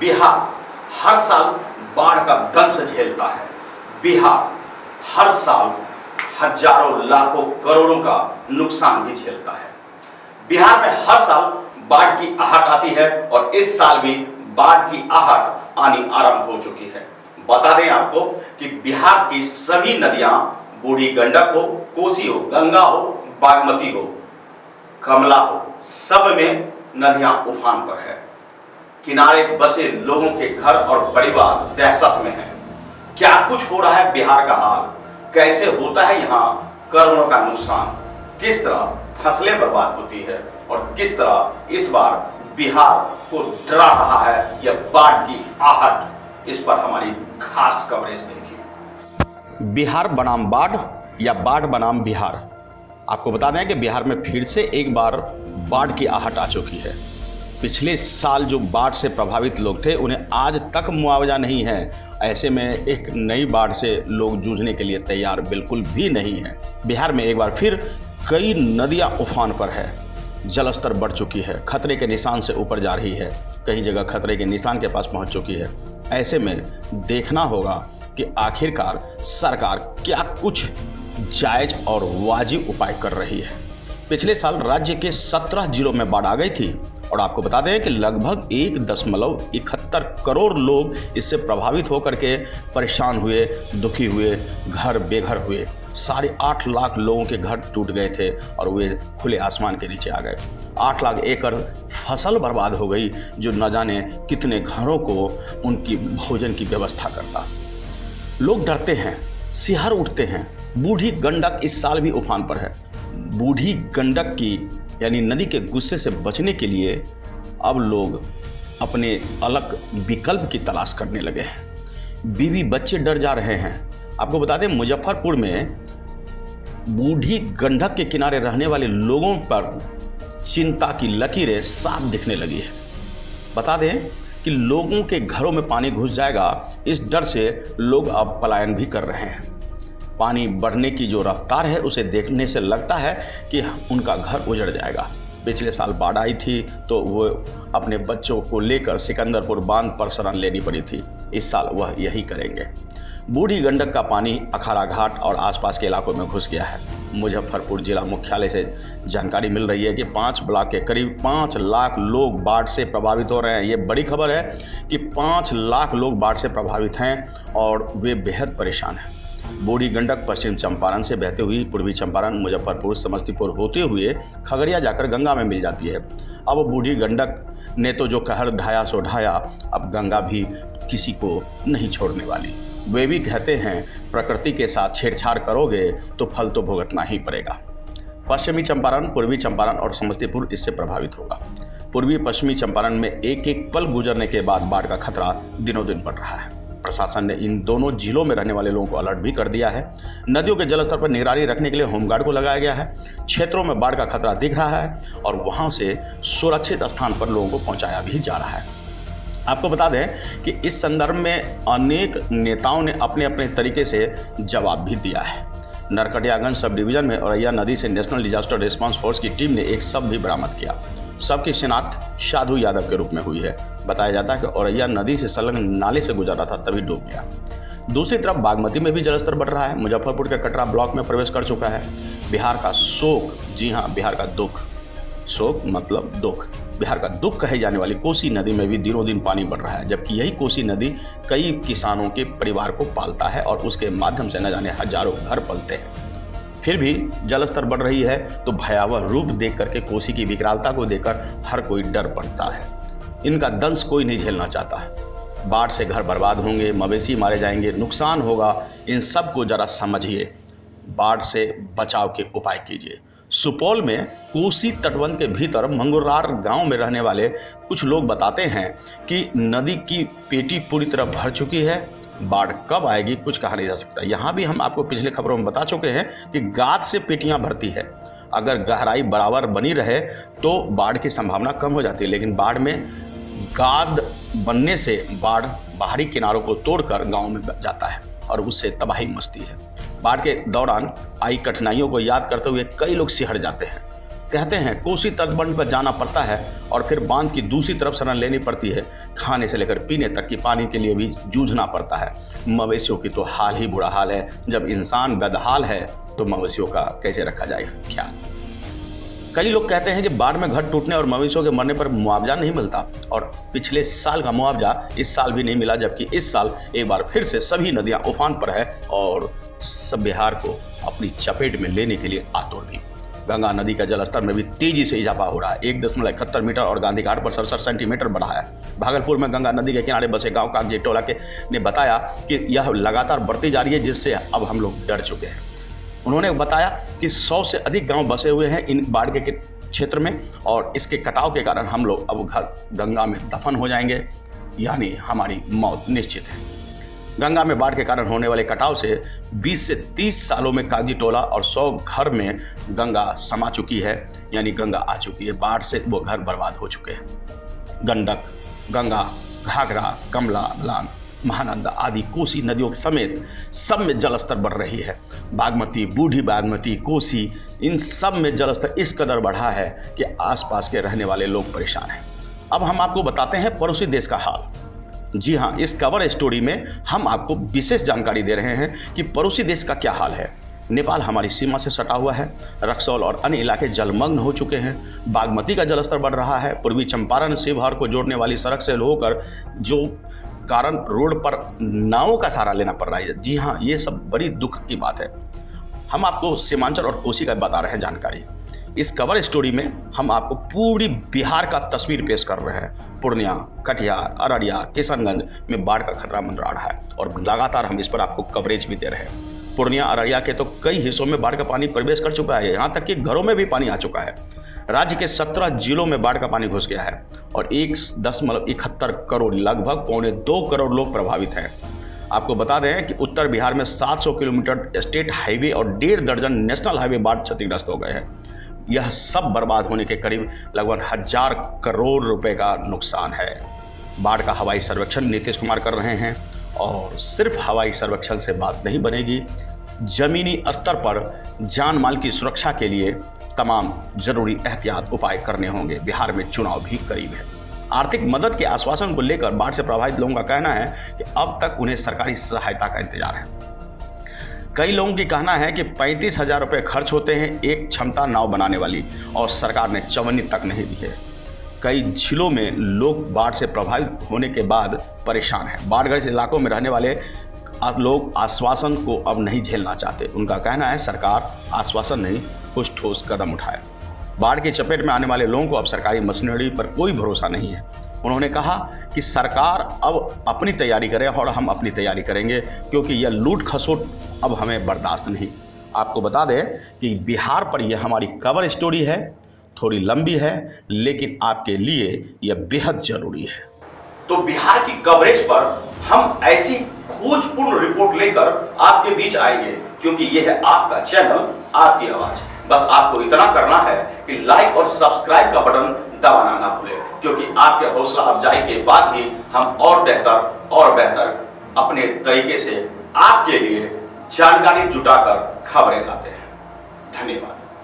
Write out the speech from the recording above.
बिहार हर साल बाढ़ का दंश झेलता है। बिहार हर साल हजारों लाखों करोड़ों का नुकसान भी झेलता है। बिहार में हर साल बाढ़ की आहट आती है और इस साल भी बाढ़ की आहट आनी आरंभ हो चुकी है। बता दें आपको कि बिहार की सभी नदियां, बूढ़ी गंडक हो, कोसी हो, गंगा हो, बागमती हो, कमला हो, सब में नदियां उफान पर है। किनारे बसे लोगों के घर और परिवार दहशत में हैं। क्या कुछ हो रहा है बिहार का हाल, कैसे होता है यहाँ करोड़ों का नुकसान, किस तरह फसलें बर्बाद होती है और किस तरह इस बार बिहार को डरा रहा है यह बाढ़ की आहट, इस पर हमारी खास कवरेज देखिए। बिहार बनाम बाढ़ या बाढ़ बनाम बिहार। आपको बता दें कि बिहार में फिर से एक बार बाढ़ की आहट आ चुकी है। पिछले साल जो बाढ़ से प्रभावित लोग थे उन्हें आज तक मुआवजा नहीं है। ऐसे में एक नई बाढ़ से लोग जूझने के लिए तैयार बिल्कुल भी नहीं है। बिहार में एक बार फिर कई नदियां उफान पर है, जलस्तर बढ़ चुकी है, खतरे के निशान से ऊपर जा रही है, कई जगह खतरे के निशान के पास पहुंच चुकी है। ऐसे में देखना होगा कि आखिरकार सरकार क्या कुछ जायज और वाजिब उपाय कर रही है। पिछले साल राज्य के 17 जिलों में बाढ़ आ गई थी और आपको बता दें कि लगभग 1.71 करोड़ लोग इससे प्रभावित होकर के परेशान हुए, दुखी हुए, घर बेघर हुए। 8.5 लाख लोगों के घर टूट गए थे और वे खुले आसमान के नीचे आ गए। 8 लाख एकड़ फसल बर्बाद हो गई, जो न जाने कितने घरों को उनकी भोजन की व्यवस्था करता। लोग डरते हैं, सिहर उठते हैं। बूढ़ी गंडक इस साल भी उफान पर है। बूढ़ी गंडक की यानी नदी के गुस्से से बचने के लिए अब लोग अपने अलग विकल्प की तलाश करने लगे हैं। बीवी बच्चे डर जा रहे हैं। आपको बता दें, मुजफ्फरपुर में बूढ़ी गंडक के किनारे रहने वाले लोगों पर चिंता की लकीरें साफ दिखने लगी है। बता दें कि लोगों के घरों में पानी घुस जाएगा, इस डर से लोग अब पलायन भी कर रहे हैं। पानी बढ़ने की जो रफ्तार है उसे देखने से लगता है कि उनका घर उजड़ जाएगा। पिछले साल बाढ़ आई थी तो वो अपने बच्चों को लेकर सिकंदरपुर बांध पर शरण लेनी पड़ी थी। इस साल वह यही करेंगे। बूढ़ी गंडक का पानी अखाड़ा घाट और आसपास के इलाकों में घुस गया है। मुजफ्फरपुर जिला मुख्यालय से जानकारी मिल रही है कि 5 ब्लॉक के करीब 5 लाख लोग बाढ़ से प्रभावित हो रहे हैं। ये बड़ी खबर है कि 5 लाख लोग बाढ़ से प्रभावित हैं और वे बेहद परेशान हैं। बूढ़ी गंडक पश्चिम चंपारण से बहते हुई पूर्वी चंपारण, मुजफ्फरपुर, समस्तीपुर होते हुए खगड़िया जाकर गंगा में मिल जाती है। अब बूढ़ी गंडक ने तो जो कहर ढाया सो ढाया, अब गंगा भी किसी को नहीं छोड़ने वाली। वे भी कहते हैं, प्रकृति के साथ छेड़छाड़ करोगे तो फल तो भुगतना ही पड़ेगा। पश्चिमी चंपारण, पूर्वी चंपारण और समस्तीपुर इससे प्रभावित होगा। पूर्वी पश्चिमी चंपारण में एक एक पल गुजरने के बाद बाढ़ का खतरा दिनों दिन बढ़ रहा है। प्रशासन ने इन दोनों जिलों में रहने वाले लोगों को अलर्ट भी कर दिया है। नदियों के जलस्तर पर निगरानी रखने के लिए होमगार्ड को लगाया गया है। क्षेत्रों में बाढ़ का खतरा दिख रहा है और वहां से सुरक्षित स्थान पर लोगों को पहुंचाया भी जा रहा है। आपको बता दें कि इस संदर्भ में अनेक नेताओं ने अपने अपने तरीके से जवाब भी दिया है। नरकटियागंज सब डिवीजन में औरैया नदी से नेशनल डिजास्टर रिस्पांस फोर्स की टीम ने एक शव भी बरामद किया। शव की शिनाख्त साधु यादव के रूप में हुई है। बताया जाता है कि औरैया नदी से संलग्न नाले से गुजर रहा था, तभी डूब गया। दूसरी तरफ बागमती में भी जलस्तर बढ़ रहा है। मुजफ्फरपुर के कटरा ब्लॉक में प्रवेश कर चुका है। बिहार का शोक, जी हाँ, बिहार का दुख, शोक मतलब दुख, बिहार का दुख कहे जाने वाली कोसी नदी में भी दिनों दिन पानी बढ़ रहा है, जबकि यही कोसी नदी कई किसानों के परिवार को पालता है और उसके माध्यम से न जाने हजारों घर पलते हैं। फिर भी जलस्तर बढ़ रही है तो भयावह रूप देख करके, कोसी की विकरालता को देखकर हर कोई डर पड़ता है। इनका दंश कोई नहीं झेलना चाहता है। बाढ़ से घर बर्बाद होंगे, मवेशी मारे जाएंगे, नुकसान होगा। इन सब को जरा समझिए, बाढ़ से बचाव के उपाय कीजिए। सुपौल में कोसी तटबंध के भीतर मंगुरार गांव में रहने वाले कुछ लोग बताते हैं कि नदी की पेटी पूरी तरह भर चुकी है। बाढ़ कब आएगी कुछ कहा नहीं जा सकता। यहाँ भी हम आपको पिछले खबरों में बता चुके हैं कि गाद से पेटियां भरती है। अगर गहराई बराबर बनी रहे तो बाढ़ की संभावना कम हो जाती है, लेकिन बाढ़ में गाद बनने से बाढ़ बाहरी किनारों को तोड़कर गाँव में जाता है और उससे तबाही मचती है। बाढ़ के दौरान आई कठिनाइयों को याद करते हुए कई लोग सिहर जाते हैं। कहते हैं कोसी तटबंध पर जाना पड़ता है और फिर बांध की दूसरी तरफ शरण लेनी पड़ती है। खाने से लेकर पीने तक की पानी के लिए भी जूझना पड़ता है। मवेशियों की तो हाल ही बुरा हाल है। जब इंसान बदहाल है तो मवेशियों का कैसे रखा जाएगा ख्याल। कई लोग कहते हैं कि बाढ़ में घर टूटने और मवेशियों के मरने पर मुआवजा नहीं मिलता, और पिछले साल का मुआवजा इस साल भी नहीं मिला, जबकि इस साल एक बार फिर से सभी नदियां उफान पर है और सब बिहार को अपनी चपेट में लेने के लिए आतुर भी। गंगा नदी का जलस्तर में भी तेजी से इजाफा हो रहा है। 1.71 मीटर और गांधी घाट पर 67 सेंटीमीटर बढ़ा है। भागलपुर में गंगा नदी के किनारे बसे गांव कागजी टोला के ने बताया कि यह लगातार बढ़ती जा रही है, जिससे अब हम लोग डर चुके हैं। उन्होंने बताया कि 100 से अधिक गांव बसे हुए हैं इन बाढ़ के क्षेत्र में, और इसके कटाव के कारण हम लोग अब गंगा में दफन हो जाएंगे, यानी हमारी मौत निश्चित है। गंगा में बाढ़ के कारण होने वाले कटाव से 20 से 30 सालों में कागजी टोला और 100 घर में गंगा समा चुकी है, यानी गंगा आ चुकी है। बाढ़ से वो घर बर्बाद हो चुके हैं। गंडक, गंगा, घाघरा, कमला बलान, महानंदा आदि कोसी नदियों समेत सब में जलस्तर बढ़ रही है। बागमती, बूढ़ी बागमती, कोसी, इन सब में जलस्तर इस कदर बढ़ा है कि आसपास के रहने वाले लोग परेशान हैं। अब हम आपको बताते हैं पड़ोसी देश का हाल। जी हाँ, इस कवर स्टोरी में हम आपको विशेष जानकारी दे रहे हैं कि पड़ोसी देश का क्या हाल है। नेपाल हमारी सीमा से सटा हुआ है। रक्सौल और अन्य इलाके जलमग्न हो चुके हैं। बागमती का जलस्तर बढ़ रहा है। पूर्वी चंपारण शिवहर को जोड़ने वाली सड़क से होकर जो कारण रोड पर नावों का सहारा लेना पड़ रहा है। जी हाँ, ये सब बड़ी दुख की बात है। हम आपको सीमांचल और कोसी का बता रहे हैं जानकारी। इस कवर स्टोरी में हम आपको पूरी बिहार का तस्वीर पेश कर रहे हैं। पूर्णिया, कटिहार, अररिया, किशनगंज में बाढ़ का खतरा मंडरा रहा है और लगातार हम इस पर आपको कवरेज भी दे रहे हैं। पूर्णिया, अररिया के तो कई हिस्सों में बाढ़ का पानी प्रवेश कर चुका है, यहाँ तक कि घरों में भी पानी आ चुका है। राज्य के 17 जिलों में बाढ़ का पानी घुस गया है और 1.71 करोड़, लगभग 1.25 करोड़ लोग प्रभावित हैं। आपको बता दें कि उत्तर बिहार में 700 किलोमीटर स्टेट हाईवे और 1.5 दर्जन नेशनल हाईवे बाढ़ क्षतिग्रस्त हो गए हैं। यह सब बर्बाद होने के करीब लगभग 1000 करोड़ रुपए का नुकसान है। बाढ़ का हवाई सर्वेक्षण नीतीश कुमार कर रहे हैं, और सिर्फ हवाई सर्वेक्षण से बात नहीं बनेगी। जमीनी स्तर पर जान माल की सुरक्षा के लिए तमाम जरूरी एहतियात उपाय करने होंगे। बिहार में चुनाव भी करीब है। आर्थिक मदद के आश्वासन को लेकर बाढ़ से प्रभावित लोगों का कहना है कि अब तक उन्हें सरकारी सहायता का इंतजार है। कई लोगों की कहना है कि 35,000 रुपये खर्च होते हैं एक क्षमता नाव बनाने वाली, और सरकार ने 54 तक नहीं दी है। कई जिलों में लोग बाढ़ से प्रभावित होने के बाद परेशान हैं। बाढ़ग्रस्त इलाकों में रहने वाले लोग आश्वासन को अब नहीं झेलना चाहते। उनका कहना है सरकार आश्वासन नहीं, कुछ ठोस कदम उठाए। बाढ़ की चपेट में आने वाले लोगों को अब सरकारी मशीनरी पर कोई भरोसा नहीं है। उन्होंने कहा कि सरकार अब अपनी तैयारी करे और हम अपनी तैयारी करेंगे, क्योंकि यह लूट खसोट अब हमें बर्दाश्त नहीं। आपको बता दें कि बिहार पर यह हमारी कवर स्टोरी है। थोड़ी लंबी है, लेकिन आपके लिए यह बेहद जरूरी है। तो बिहार की कवरेज पर हम ऐसी खोजपूर्ण रिपोर्ट लेकर आपके बीच आएंगे, क्योंकि यह है आपका चैनल, आपकी आवाज। बस आपको इतना करना है कि लाइक और सब्सक्राइब का बटन दबाना ना भूलें, क्योंकि आपके हौसला अफजाई के बाद ही हम और बेहतर अपने तरीके से आपके लिए जानकारी जुटाकर खबरें लाते हैं। धन्यवाद।